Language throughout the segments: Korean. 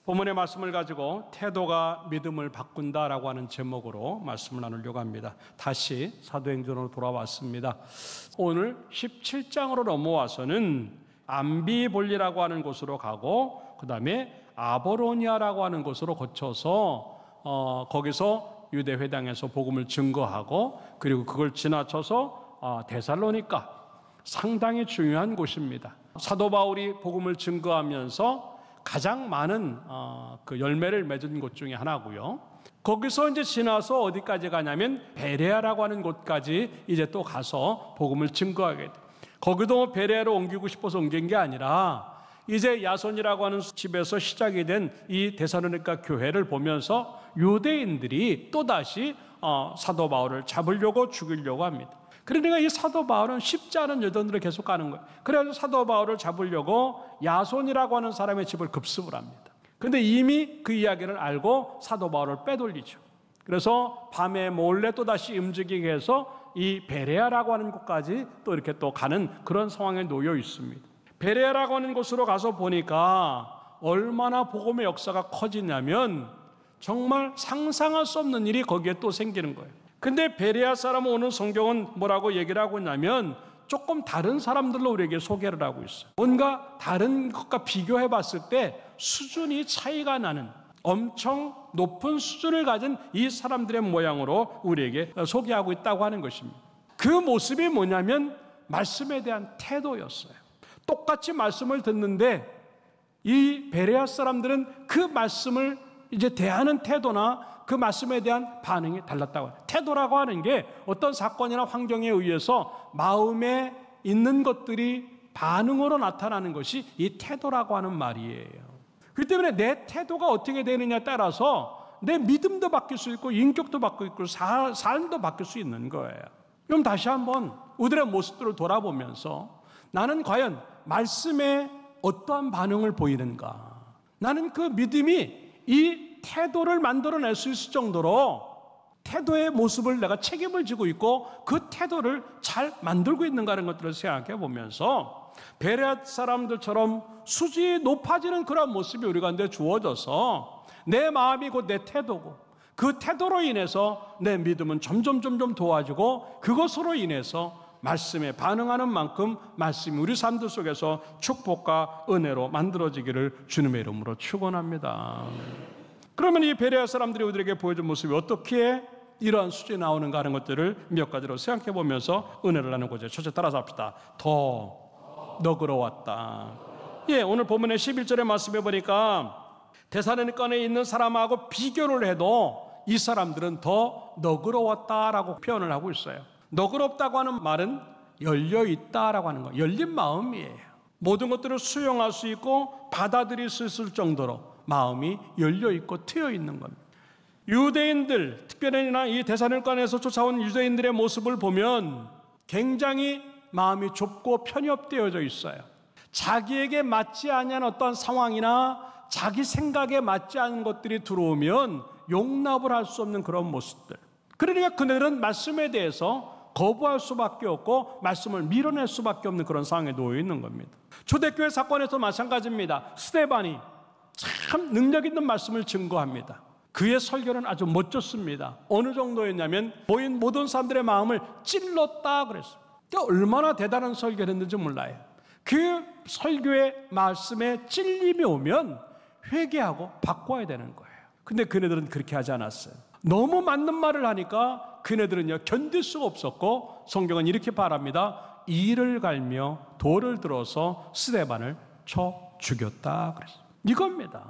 본문의 말씀을 가지고 태도가 믿음을 바꾼다라고 하는 제목으로 말씀을 나누려고 합니다. 다시 사도행전으로 돌아왔습니다. 오늘 17장으로 넘어와서는 암비볼리라고 하는 곳으로 가고 그 다음에 아보로니아라고 하는 곳으로 거쳐서 거기서 유대회당에서 복음을 증거하고 그리고 그걸 지나쳐서 데살로니가, 상당히 중요한 곳입니다. 사도 바울이 복음을 증거하면서 가장 많은 그 열매를 맺은 곳 중에 하나고요. 거기서 이제 지나서 어디까지 가냐면 베레아라고 하는 곳까지 이제 또 가서 복음을 증거하게 돼요. 거기도 베레아로 옮기고 싶어서 옮긴 게 아니라 이제 야손이라고 하는 집에서 시작이 된 이 데살로니가 교회를 보면서 유대인들이 또다시 사도 바울을 잡으려고 죽이려고 합니다. 그러니까 이 사도 바울은 쉽지 않은 여정들을 계속 가는 거예요. 그래서 사도 바울을 잡으려고 야손이라고 하는 사람의 집을 급습을 합니다. 그런데 이미 그 이야기를 알고 사도 바울을 빼돌리죠. 그래서 밤에 몰래 또다시 움직이게 해서 이 베레아라고 하는 곳까지 또 이렇게 또 가는 그런 상황에 놓여 있습니다. 베레아라고 하는 곳으로 가서 보니까 얼마나 복음의 역사가 커지냐면 정말 상상할 수 없는 일이 거기에 또 생기는 거예요. 근데 베레아 사람은 오늘 성경은 뭐라고 얘기를 하고 있냐면 조금 다른 사람들로 우리에게 소개를 하고 있어요. 뭔가 다른 것과 비교해 봤을 때 수준이 차이가 나는 엄청 높은 수준을 가진 이 사람들의 모양으로 우리에게 소개하고 있다고 하는 것입니다. 그 모습이 뭐냐면 말씀에 대한 태도였어요. 똑같이 말씀을 듣는데 이 베레아 사람들은 그 말씀을 이제 대하는 태도나 그 말씀에 대한 반응이 달랐다고 해요. 태도라고 하는 게 어떤 사건이나 환경에 의해서 마음에 있는 것들이 반응으로 나타나는 것이 이 태도라고 하는 말이에요. 그렇기 때문에 내 태도가 어떻게 되느냐에 따라서 내 믿음도 바뀔 수 있고 인격도 바뀔 수 있고 삶도 바뀔 수 있는 거예요. 그럼 다시 한번 우리의 모습들을 돌아보면서 나는 과연 말씀에 어떠한 반응을 보이는가? 나는 그 믿음이 이 태도를 만들어낼 수 있을 정도로 태도의 모습을 내가 책임을 지고 있고 그 태도를 잘 만들고 있는가 하는 것들을 생각해 보면서 베레아 사람들처럼 수준이 높아지는 그런 모습이 우리 가운데 주어져서 내 마음이 곧 내 태도고 그 태도로 인해서 내 믿음은 점점 도와지고 그것으로 인해서 말씀에 반응하는 만큼 말씀이 우리 삶들 속에서 축복과 은혜로 만들어지기를 주님의 이름으로 축원합니다. 그러면 이 베레아 사람들이 우리에게 보여준 모습이 어떻게 이러한 수준이 나오는가 하는 것들을 몇 가지로 생각해 보면서 은혜를 나누고자 첫째 따라서 합시다. 더 너그러웠다. 예, 오늘 본문의 11절의 말씀에 보니까 데살로니가에 있는 사람하고 비교를 해도 이 사람들은 더 너그러웠다라고 표현을 하고 있어요. 너그럽다고 하는 말은 열려있다라고 하는 거예요. 열린 마음이에요. 모든 것들을 수용할 수 있고 받아들일 수 있을 정도로 마음이 열려있고 트여있는 겁니다. 유대인들, 특별히나 이 데살로니가에서 쫓아온 유대인들의 모습을 보면 굉장히 마음이 좁고 편협되어져 있어요. 자기에게 맞지 않은 어떤 상황이나 자기 생각에 맞지 않은 것들이 들어오면 용납을 할 수 없는 그런 모습들. 그러니까 그들은 말씀에 대해서 거부할 수밖에 없고 말씀을 밀어낼 수밖에 없는 그런 상황에 놓여 있는 겁니다. 초대교회 사건에서 마찬가지입니다. 스데반이 참 능력 있는 말씀을 증거합니다. 그의 설교는 아주 멋졌습니다. 어느 정도였냐면 모인 모든 사람들의 마음을 찔렀다 그랬어요. 그러니까 얼마나 대단한 설교를 했는지 몰라요. 그 설교의 말씀에 찔림이 오면 회개하고 바꿔야 되는 거예요. 근데 그네들은 그렇게 하지 않았어요. 너무 맞는 말을 하니까 그네들은요 견딜 수가 없었고 성경은 이렇게 말합니다. 이를 갈며 돌을 들어서 스데반을 쳐 죽였다 그랬어요. 이겁니다.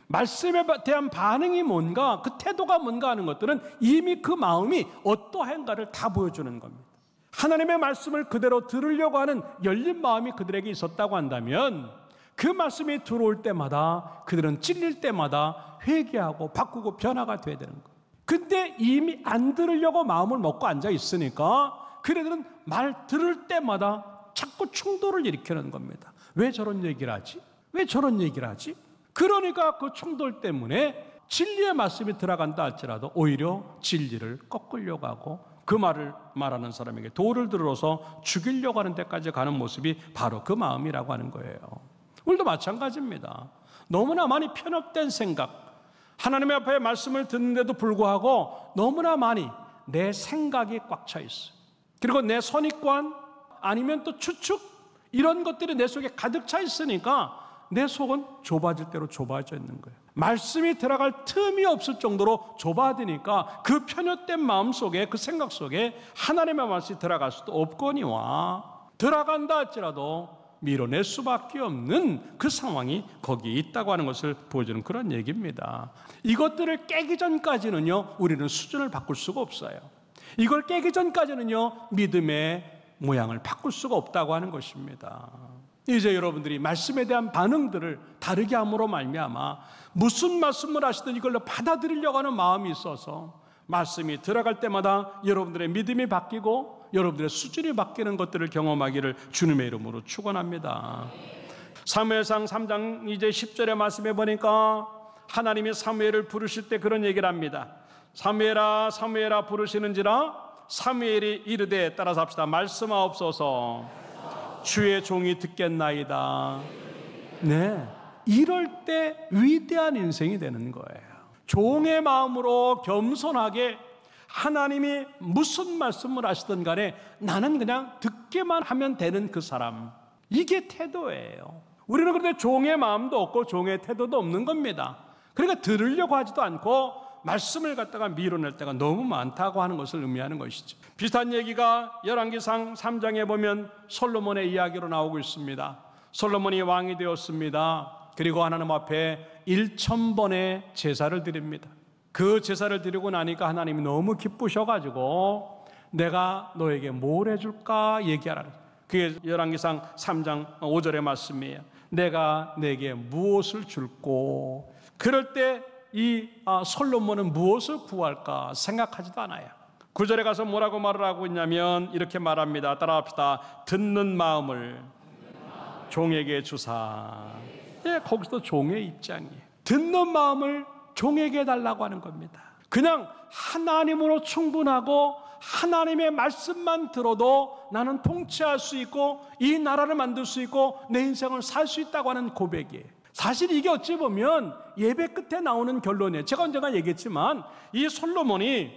말씀에 대한 반응이 뭔가 그 태도가 뭔가 하는 것들은 이미 그 마음이 어떠한가를 다 보여주는 겁니다. 하나님의 말씀을 그대로 들으려고 하는 열린 마음이 그들에게 있었다고 한다면 그 말씀이 들어올 때마다 그들은 찔릴 때마다 회개하고 바꾸고 변화가 돼야 되는 거예요. 근데 이미 안 들으려고 마음을 먹고 앉아 있으니까 그들은 말 들을 때마다 자꾸 충돌을 일으키는 겁니다. 왜 저런 얘기를 하지? 왜 저런 얘기를 하지? 그러니까 그 충돌 때문에 진리의 말씀이 들어간다 할지라도 오히려 진리를 꺾으려고 하고 그 말을 말하는 사람에게 돌을 들어서 죽이려고 하는 데까지 가는 모습이 바로 그 마음이라고 하는 거예요. 우리도 마찬가지입니다. 너무나 많이 편협된 생각, 하나님의 앞에 말씀을 듣는데도 불구하고 너무나 많이 내 생각이 꽉 차 있어요. 그리고 내 선입관 아니면 또 추측, 이런 것들이 내 속에 가득 차 있으니까 내 속은 좁아질 대로 좁아져 있는 거예요. 말씀이 들어갈 틈이 없을 정도로 좁아지니까 그 편협된 마음 속에, 그 생각 속에 하나님의 말씀이 들어갈 수도 없거니와, 들어간다 할지라도 밀어낼 수밖에 없는 그 상황이 거기에 있다고 하는 것을 보여주는 그런 얘기입니다. 이것들을 깨기 전까지는요, 우리는 수준을 바꿀 수가 없어요. 이걸 깨기 전까지는요, 믿음의 모양을 바꿀 수가 없다고 하는 것입니다. 이제 여러분들이 말씀에 대한 반응들을 다르게 함으로 말미암아 무슨 말씀을 하시든 이걸로 받아들이려고 하는 마음이 있어서 말씀이 들어갈 때마다 여러분들의 믿음이 바뀌고 여러분들의 수준이 바뀌는 것들을 경험하기를 주님의 이름으로 축원합니다. 사무엘상 3장 이제 10절의 말씀에 보니까 하나님이 사무엘을 부르실 때 그런 얘기를 합니다. 사무엘아 사무엘아 부르시는지라 사무엘이 이르되, 따라서 합시다. 말씀하옵소서. 주의 종이 듣겠나이다. 네, 이럴 때 위대한 인생이 되는 거예요. 종의 마음으로 겸손하게 하나님이 무슨 말씀을 하시든 간에 나는 그냥 듣기만 하면 되는 그 사람, 이게 태도예요. 우리는 그런데 종의 마음도 없고 종의 태도도 없는 겁니다. 그러니까 들으려고 하지도 않고 말씀을 갖다가 밀어낼 때가 너무 많다고 하는 것을 의미하는 것이죠. 비슷한 얘기가 열왕기상 3장에 보면 솔로몬의 이야기로 나오고 있습니다. 솔로몬이 왕이 되었습니다. 그리고 하나님 앞에 1000번의 제사를 드립니다. 그 제사를 드리고 나니까 하나님이 너무 기쁘셔가지고 내가 너에게 뭘 해줄까 얘기하라. 그게 열왕기상 3장 5절의 말씀이에요. 내가 내게 무엇을 줄꼬. 그럴 때 이 솔로몬은 무엇을 구할까 생각하지도 않아요. 9절에 가서 뭐라고 말을 하고 있냐면 이렇게 말합니다. 따라합시다. 듣는 마음을 종에게 주사. 예, 거기서 종의 입장이에요. 듣는 마음을 종에게 달라고 하는 겁니다. 그냥 하나님으로 충분하고 하나님의 말씀만 들어도 나는 통치할 수 있고 이 나라를 만들 수 있고 내 인생을 살 수 있다고 하는 고백이에요. 사실 이게 어찌 보면 예배 끝에 나오는 결론이에요. 제가 언젠가 얘기했지만 이 솔로몬이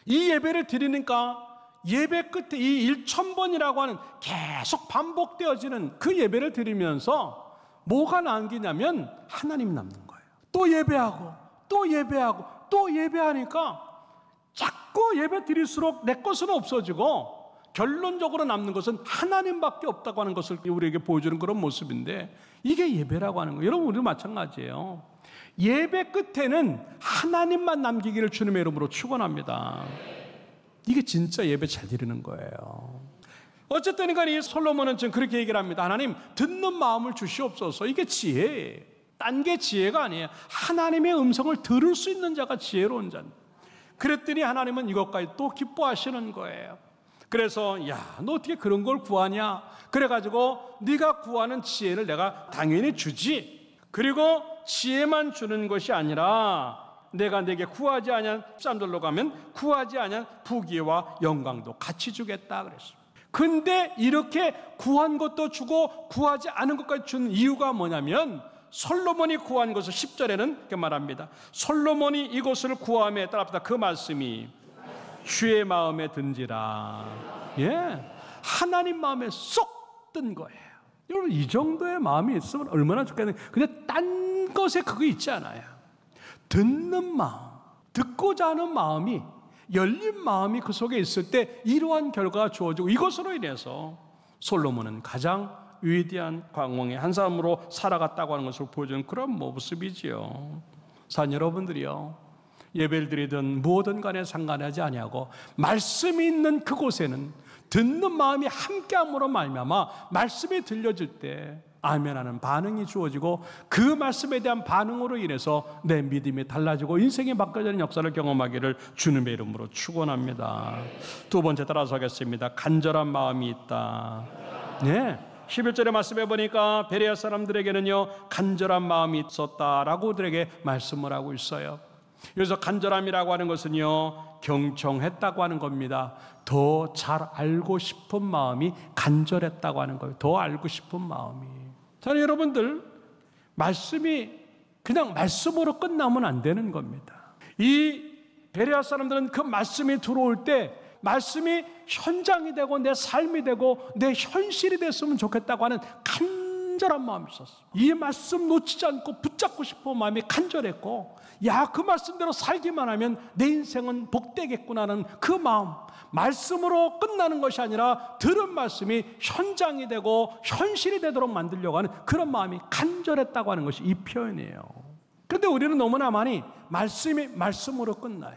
이 예배를 드리니까 예배 끝에 이 1000번이라고 하는 계속 반복되어지는 그 예배를 드리면서 뭐가 남기냐면 하나님이 남는 거예요. 또 예배하고 또 예배하고 또 예배하니까 자꾸 예배 드릴수록 내 것은 없어지고 결론적으로 남는 것은 하나님밖에 없다고 하는 것을 우리에게 보여주는 그런 모습인데, 이게 예배라고 하는 거예요. 여러분, 우리도 마찬가지예요. 예배 끝에는 하나님만 남기기를 주님의 이름으로 축원합니다. 이게 진짜 예배 잘 드리는 거예요. 어쨌든 간에 이 솔로몬은 지금 그렇게 얘기를 합니다. 하나님, 듣는 마음을 주시옵소서. 이게 지혜예요. 딴 게 지혜가 아니에요. 하나님의 음성을 들을 수 있는 자가 지혜로운 자입니다. 그랬더니 하나님은 이것까지 또 기뻐하시는 거예요. 그래서 야, 너 어떻게 그런 걸 구하냐? 그래가지고 네가 구하는 지혜를 내가 당연히 주지. 그리고 지혜만 주는 것이 아니라 내가 내게 구하지 아니한 13절로 가면 구하지 아니한 부귀와 영광도 같이 주겠다 그랬습니다. 근데 이렇게 구한 것도 주고 구하지 않은 것까지 준 이유가 뭐냐면 솔로몬이 구한 것을 10절에는 이렇게 말합니다. 솔로몬이 이것을 구함에 따라 그 말씀이 주의 마음에 든지라. 예, 하나님 마음에 쏙 든 거예요. 여러분, 이 정도의 마음이 있으면 얼마나 좋겠는데, 근데 딴 것에 그거 있지 않아요. 듣는 마음, 듣고자 하는 마음이, 열린 마음이 그 속에 있을 때 이러한 결과가 주어지고, 이것으로 인해서 솔로몬은 가장 위대한 왕의 한 사람으로 살아갔다고 하는 것을 보여주는 그런 모습이지요. 산 여러분들이요, 예배를 드리든 무엇든 간에 상관하지 아니하고 말씀이 있는 그곳에는 듣는 마음이 함께함으로 말미암아 말씀이 들려질 때 아멘하는 반응이 주어지고 그 말씀에 대한 반응으로 인해서 내 믿음이 달라지고 인생이 바뀌어지는 역사를 경험하기를 주님의 이름으로 축원합니다. 두 번째 따라서 하겠습니다. 간절한 마음이 있다. 네, 11절의 말씀에 보니까 베레아 사람들에게는요 간절한 마음이 있었다라고 그들에게 말씀을 하고 있어요. 그래서 간절함이라고 하는 것은요 경청했다고 하는 겁니다. 더 잘 알고 싶은 마음이 간절했다고 하는 거예요. 더 알고 싶은 마음이. 자, 여러분들, 말씀이 그냥 말씀으로 끝나면 안 되는 겁니다. 이 베레아 사람들은 그 말씀이 들어올 때 말씀이 현장이 되고 내 삶이 되고 내 현실이 됐으면 좋겠다고 하는 간절한 마음이 있었어요. 이 말씀 놓치지 않고 붙잡고 싶은 마음이 간절했고, 야, 그 말씀대로 살기만 하면 내 인생은 복되겠구나는 그 마음, 말씀으로 끝나는 것이 아니라 들은 말씀이 현장이 되고 현실이 되도록 만들려고 하는 그런 마음이 간절했다고 하는 것이 이 표현이에요. 그런데 우리는 너무나 많이 말씀이 말씀으로 끝나요.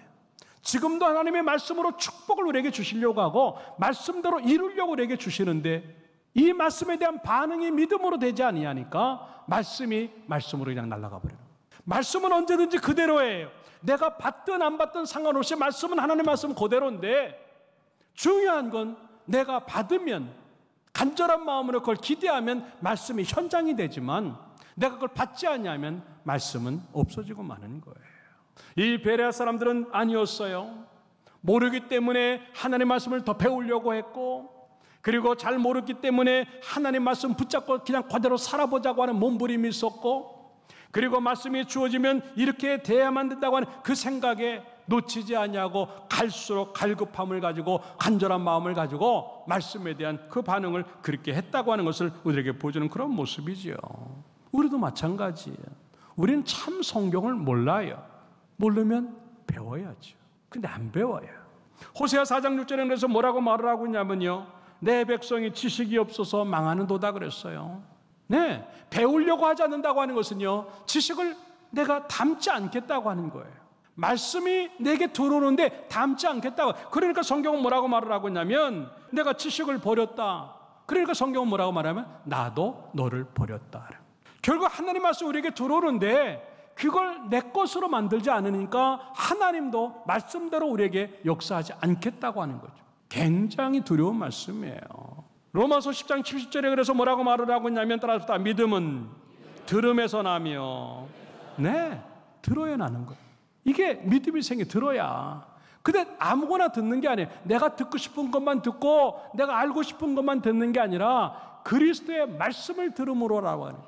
지금도 하나님의 말씀으로 축복을 우리에게 주시려고 하고 말씀대로 이루려고 우리에게 주시는데, 이 말씀에 대한 반응이 믿음으로 되지 아니하니까 말씀이 말씀으로 그냥 날아가 버려요. 말씀은 언제든지 그대로예요. 내가 받든 안 받든 상관없이 말씀은 하나님의 말씀은 그대로인데, 중요한 건 내가 받으면 간절한 마음으로 그걸 기대하면 말씀이 현장이 되지만, 내가 그걸 받지 않냐면 말씀은 없어지고 마는 거예요. 이 베레아 사람들은 아니었어요. 모르기 때문에 하나님의 말씀을 더 배우려고 했고, 그리고 잘 모르기 때문에 하나님 말씀 붙잡고 그냥 그대로 살아보자고 하는 몸부림이 있었고, 그리고 말씀이 주어지면 이렇게 돼야만 된다고 하는 그 생각에 놓치지 않냐고 갈수록 갈급함을 가지고 간절한 마음을 가지고 말씀에 대한 그 반응을 그렇게 했다고 하는 것을 우리에게 보여주는 그런 모습이지요. 우리도 마찬가지예요. 우리는 참 성경을 몰라요. 모르면 배워야죠. 근데 안 배워요. 호세아 4장 6절에 그래서 뭐라고 말을 하고 있냐면요, 내 백성이 지식이 없어서 망하는 도다 그랬어요. 네, 배우려고 하지 않는다고 하는 것은요, 지식을 내가 담지 않겠다고 하는 거예요. 말씀이 내게 들어오는데 담지 않겠다고. 그러니까 성경은 뭐라고 말을 하고 있냐면, 내가 지식을 버렸다. 그러니까 성경은 뭐라고 말하면, 나도 너를 버렸다. 결국 하나님 말씀 우리에게 들어오는데 그걸 내 것으로 만들지 않으니까 하나님도 말씀대로 우리에게 역사하지 않겠다고 하는 거죠. 굉장히 두려운 말씀이에요. 로마서 10장 70절에 그래서 뭐라고 말을 하고 있냐면, 따라서 믿음은 들음에서 나며, 네, 들어야 나는 거예요. 이게 믿음이 생겨 들어야. 근데 아무거나 듣는 게 아니에요. 내가 듣고 싶은 것만 듣고 내가 알고 싶은 것만 듣는 게 아니라 그리스도의 말씀을 들음으로라고 하는,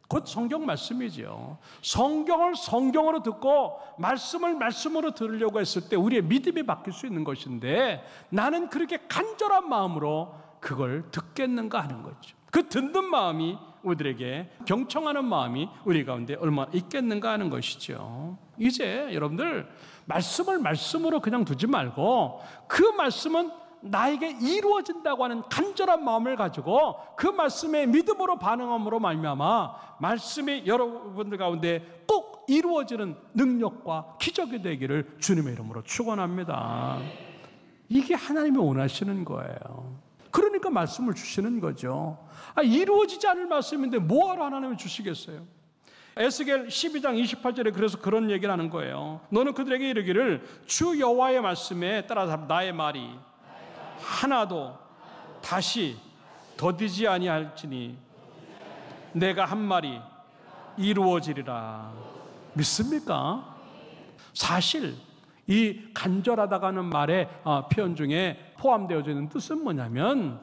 곧 성경 말씀이죠. 성경을 성경으로 듣고 말씀을 말씀으로 들으려고 했을 때 우리의 믿음이 바뀔 수 있는 것인데, 나는 그렇게 간절한 마음으로 그걸 듣겠는가 하는 거죠. 그 듣는 마음이 우리들에게, 경청하는 마음이 우리 가운데 얼마나 있겠는가 하는 것이죠. 이제 여러분들 말씀을 말씀으로 그냥 두지 말고 그 말씀은 나에게 이루어진다고 하는 간절한 마음을 가지고 그 말씀에 믿음으로 반응함으로 말미암아 말씀이 여러분들 가운데 꼭 이루어지는 능력과 기적이 되기를 주님의 이름으로 축원합니다. 이게 하나님이 원하시는 거예요. 그러니까 말씀을 주시는 거죠. 이루어지지 않을 말씀인데 뭐하러 하나님이 주시겠어요? 에스겔 12장 28절에 그래서 그런 얘기를 하는 거예요. 너는 그들에게 이르기를, 주 여호와의 말씀에 따라서 나의 말이 하나도 다시 더디지 아니할지니 내가 한 말이 이루어지리라. 믿습니까? 사실 이 간절하다가는 말의 표현 중에 포함되어 있는 뜻은 뭐냐면,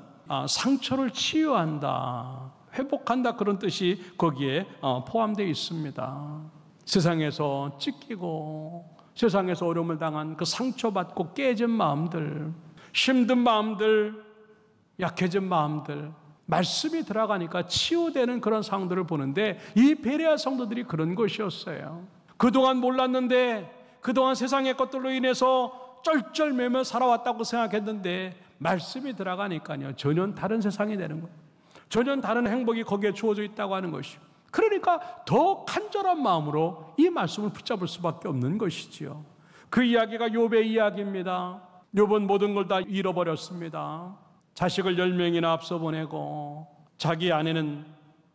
상처를 치유한다, 회복한다, 그런 뜻이 거기에 포함되어 있습니다. 세상에서 찢기고 세상에서 어려움을 당한 그 상처받고 깨진 마음들, 힘든 마음들, 약해진 마음들, 말씀이 들어가니까 치유되는 그런 상황들을 보는데, 이 베레아 성도들이 그런 것이었어요. 그동안 몰랐는데, 그동안 세상의 것들로 인해서 쩔쩔매며 살아왔다고 생각했는데 말씀이 들어가니까요, 전혀 다른 세상이 되는 거예요. 전혀 다른 행복이 거기에 주어져 있다고 하는 것이죠. 그러니까 더 간절한 마음으로 이 말씀을 붙잡을 수밖에 없는 것이지요. 그 이야기가 욥의 이야기입니다. 욥은 모든 걸 다 잃어버렸습니다. 자식을 10명이나 앞서 보내고, 자기 아내는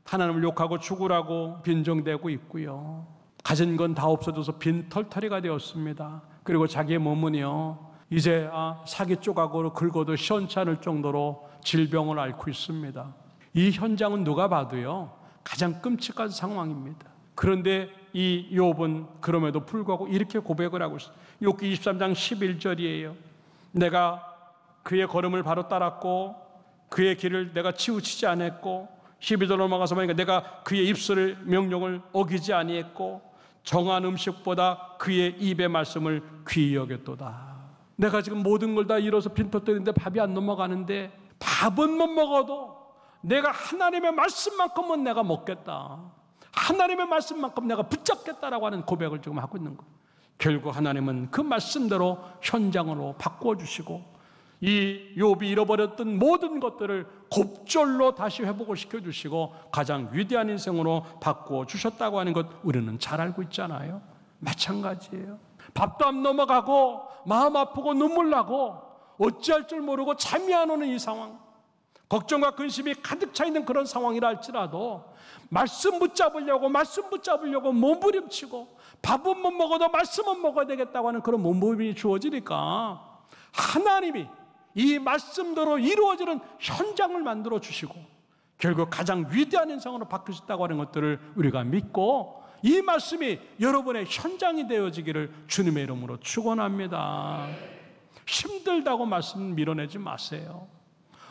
하나님을 욕하고 죽으라고 빈정대고 있고요. 가진 건 다 없어져서 빈털터리가 되었습니다. 그리고 자기의 몸은요, 이제 사기 조각으로 긁어도 시원치 않을 정도로 질병을 앓고 있습니다. 이 현장은 누가 봐도요, 가장 끔찍한 상황입니다. 그런데 이 욥은 그럼에도 불구하고 이렇게 고백을 하고 있습니다. 욥기 23장 11절이에요. 내가 그의 걸음을 바로 따랐고 그의 길을 내가 치우치지 않았고 12절 넘어가서 보니까 내가 그의 입술의 명령을 어기지 아니했고 정한 음식보다 그의 입의 말씀을 귀히 여겼도다. 내가 지금 모든 걸 다 잃어서 빈터뜨리는데 밥이 안 넘어가는데 밥은 못 먹어도 내가 하나님의 말씀만큼은 내가 먹겠다. 하나님의 말씀만큼 내가 붙잡겠다라고 하는 고백을 지금 하고 있는 거예요. 결국 하나님은 그 말씀대로 현장으로 바꾸어 주시고 이 욥이 잃어버렸던 모든 것들을 곱절로 다시 회복을 시켜주시고 가장 위대한 인생으로 바꾸어 주셨다고 하는 것 우리는 잘 알고 있잖아요. 마찬가지예요. 밥도 안 넘어가고 마음 아프고 눈물 나고 어찌할 줄 모르고 잠이 안 오는 이 상황, 걱정과 근심이 가득 차 있는 그런 상황이라 할지라도 말씀 붙잡으려고 몸부림치고 밥은 못 먹어도 말씀은 먹어야 되겠다고 하는 그런 몸부림이 주어지니까 하나님이 이 말씀대로 이루어지는 현장을 만들어 주시고 결국 가장 위대한 인생으로 바뀌셨다고 하는 것들을 우리가 믿고 이 말씀이 여러분의 현장이 되어지기를 주님의 이름으로 축원합니다. 힘들다고 말씀 밀어내지 마세요.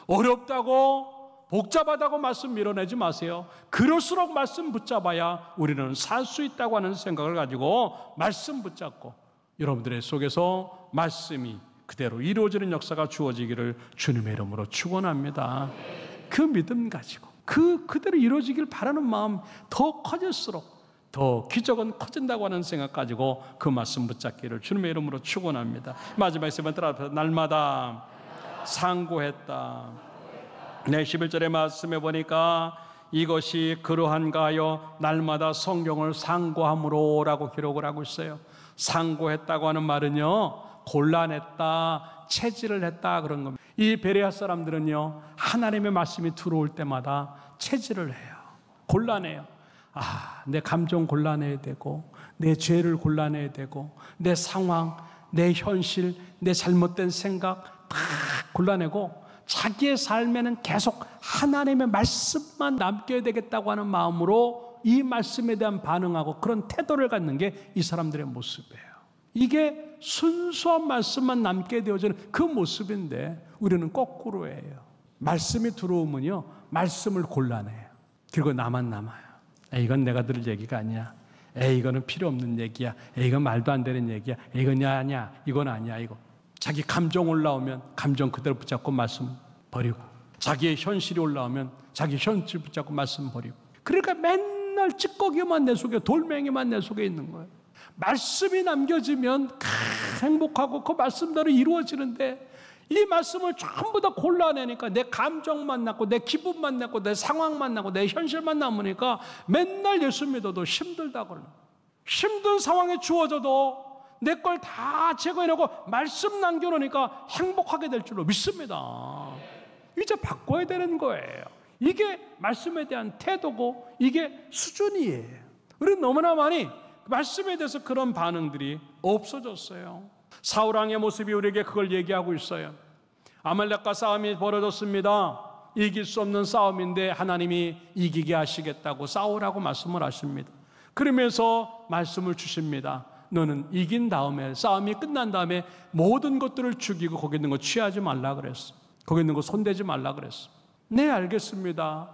어렵다고 복잡하다고 말씀 밀어내지 마세요. 그럴수록 말씀 붙잡아야 우리는 살 수 있다고 하는 생각을 가지고 말씀 붙잡고 여러분들의 속에서 말씀이 그대로 이루어지는 역사가 주어지기를 주님의 이름으로 축원합니다. 그 믿음 가지고 그대로 이루어지길 바라는 마음 더 커질수록 더 기적은 커진다고 하는 생각 가지고 그 말씀 붙잡기를 주님의 이름으로 축원합니다. 마지막에 세 번째 앞에서 날마다 상고했다. 네, 11절의 말씀에 보니까 이것이 그러한가 하여 날마다 성경을 상고함으로 라고 기록을 하고 있어요. 상고했다고 하는 말은요, 곤란했다, 체질을 했다 그런 겁니다. 이 베레아 사람들은요, 하나님의 말씀이 들어올 때마다 체질을 해요. 곤란해요. 내 감정 곤란해야 되고 내 죄를 곤란해야 되고 내 상황, 내 현실, 내 잘못된 생각 다 곤란하고 자기의 삶에는 계속 하나님의 말씀만 남겨야 되겠다고 하는 마음으로 이 말씀에 대한 반응하고 그런 태도를 갖는 게 이 사람들의 모습이에요. 이게 순수한 말씀만 남게 되어지는 그 모습인데 우리는 거꾸로예요. 말씀이 들어오면요, 말씀을 곤란해요. 그리고 나만 남아요. 이건 내가 들을 얘기가 아니야. 이거는 필요 없는 얘기야. 이건 말도 안 되는 얘기야. 이건 아니야. 이건 아니야. 이거. 자기 감정 올라오면 감정 그대로 붙잡고 말씀 버리고, 자기의 현실이 올라오면 자기 현실 붙잡고 말씀 버리고. 그러니까 맨날 찌꺼기만 내 속에, 돌멩이만 내 속에 있는 거예요. 말씀이 남겨지면 행복하고 그 말씀대로 이루어지는데 이 말씀을 전부 다 골라내니까 내 감정만 남고 내 기분만 남고 내 상황만 남고 내 현실만 남으니까 맨날 예수 믿어도 힘들다고 그러는 거예요. 힘든 상황에 주어져도 내 걸 다 제거해놓고 말씀 남겨놓으니까 행복하게 될 줄로 믿습니다. 이제 바꿔야 되는 거예요. 이게 말씀에 대한 태도고 이게 수준이에요. 우리는 너무나 많이 말씀에 대해서 그런 반응들이 없어졌어요. 사울왕의 모습이 우리에게 그걸 얘기하고 있어요. 아말렉과 싸움이 벌어졌습니다. 이길 수 없는 싸움인데 하나님이 이기게 하시겠다고 싸우라고 말씀을 하십니다. 그러면서 말씀을 주십니다. 너는 이긴 다음에, 싸움이 끝난 다음에 모든 것들을 죽이고 거기 있는 거 취하지 말라 그랬어. 거기 있는 거 손대지 말라 그랬어. 네, 알겠습니다.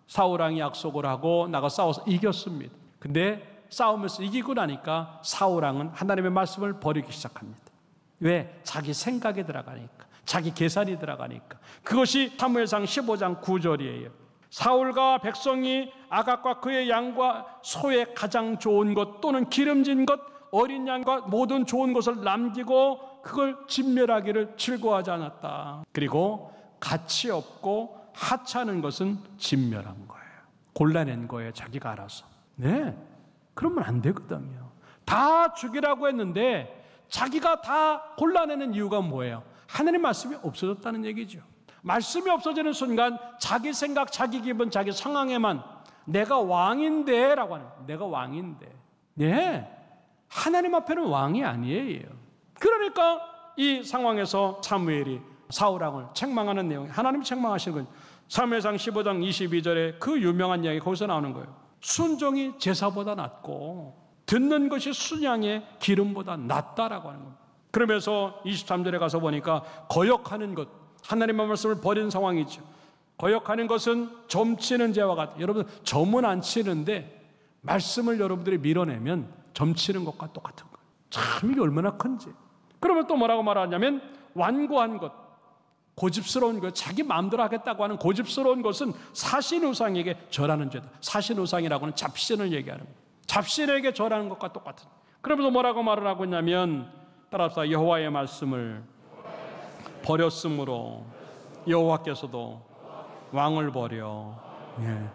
사울왕이 약속을 하고 나가 싸워서 이겼습니다. 근데 싸우면서 이기고 나니까 사울왕은 하나님의 말씀을 버리기 시작합니다. 왜? 자기 생각에 들어가니까, 자기 계산이 들어가니까. 그것이 사무엘상 15장 9절이에요. 사울과 백성이 아각과 그의 양과 소의 가장 좋은 것 또는 기름진 것, 어린 양과 모든 좋은 것을 남기고 그걸 진멸하기를 즐거워하지 않았다. 그리고 가치 없고 하찮은 것은 진멸한 거예요. 골라낸 거예요, 자기가 알아서. 네, 그러면 안 되거든요. 다 죽이라고 했는데 자기가 다 골라내는 이유가 뭐예요? 하나님 말씀이 없어졌다는 얘기죠. 말씀이 없어지는 순간 자기 생각, 자기 기분, 자기 상황에만 내가 왕인데 라고 하는 거예요. 내가 왕인데. 네, 하나님 앞에는 왕이 아니에요. 그러니까 이 상황에서 사무엘이 사울왕을 책망하는 내용, 하나님이 책망하시는 거예요. 사무엘상 15장 22절에 그 유명한 이야기 거기서 나오는 거예요. 순종이 제사보다 낫고 듣는 것이 순양의 기름보다 낫다라고 하는 겁니다. 그러면서 23절에 가서 보니까 거역하는 것, 하나님의 말씀을 버린 상황이죠. 거역하는 것은 점 치는 죄와 같다. 여러분, 점은 안 치는데 말씀을 여러분들이 밀어내면 점 치는 것과 똑같은 거예요. 참 이게 얼마나 큰지. 그러면 또 뭐라고 말하냐면 완고한 것, 고집스러운 것, 자기 마음대로 하겠다고 하는 고집스러운 것은 사신우상에게 절하는 죄다. 사신우상이라고는 잡신을 얘기하는 거예요. 잡신에게 절하는 것과 똑같은. 그러면서 뭐라고 말을 하고 있냐면 따라서 여호와의 말씀을 버렸으므로 여호와께서도 왕을 버려. 예.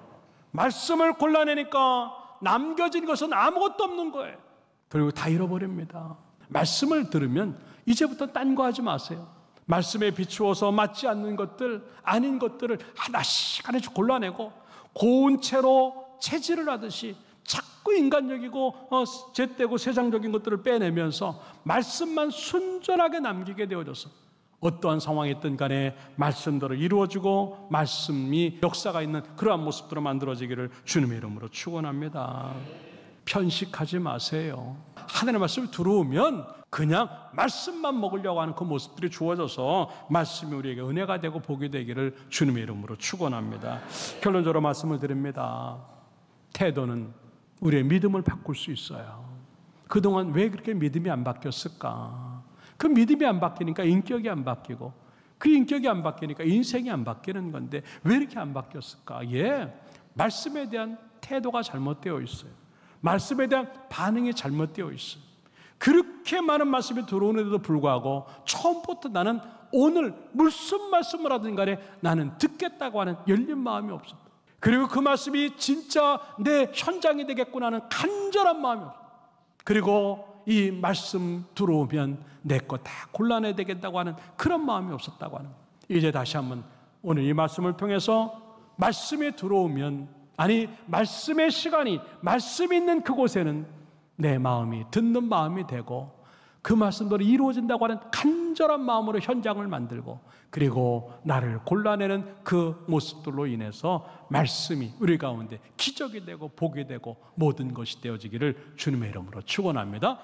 말씀을 골라내니까 남겨진 것은 아무것도 없는 거예요. 그리고 다 잃어버립니다. 말씀을 들으면 이제부터 딴 거 하지 마세요. 말씀에 비추어서 맞지 않는 것들, 아닌 것들을 하나씩 골라내고 고운 채로 체질을 하듯이 자꾸 인간적이고 잿되고 세상적인 것들을 빼내면서 말씀만 순전하게 남기게 되어져서 어떠한 상황이 있든 간에 말씀대로 이루어지고 말씀이 역사가 있는 그러한 모습들로 만들어지기를 주님의 이름으로 축원합니다. 편식하지 마세요. 하나님의 말씀이 들어오면 그냥 말씀만 먹으려고 하는 그 모습들이 주어져서 말씀이 우리에게 은혜가 되고 복이 되기를 주님의 이름으로 축원합니다. 결론적으로 말씀을 드립니다. 태도는 우리의 믿음을 바꿀 수 있어요. 그동안 왜 그렇게 믿음이 안 바뀌었을까? 그 믿음이 안 바뀌니까 인격이 안 바뀌고 그 인격이 안 바뀌니까 인생이 안 바뀌는 건데 왜 이렇게 안 바뀌었을까? 예, 말씀에 대한 태도가 잘못되어 있어요. 말씀에 대한 반응이 잘못되어 있어요. 그렇게 많은 말씀이 들어오는데도 불구하고 처음부터 나는 오늘 무슨 말씀을 하든 간에 나는 듣겠다고 하는 열린 마음이 없었다. 그리고 그 말씀이 진짜 내 현장이 되겠구나 하는 간절한 마음이 없었다. 그리고 이 말씀 들어오면 내 거 다 골라내야 되겠다고 하는 그런 마음이 없었다고 하는 거예요. 이제 다시 한번 오늘 이 말씀을 통해서 말씀이 들어오면, 아니 말씀의 시간이, 말씀이 있는 그곳에는 내 마음이 듣는 마음이 되고 그 말씀대로 이루어진다고 하는 간절한 마음으로 현장을 만들고 그리고 나를 골라내는 그 모습들로 인해서 말씀이 우리 가운데 기적이 되고 복이 되고 모든 것이 되어지기를 주님의 이름으로 축원합니다.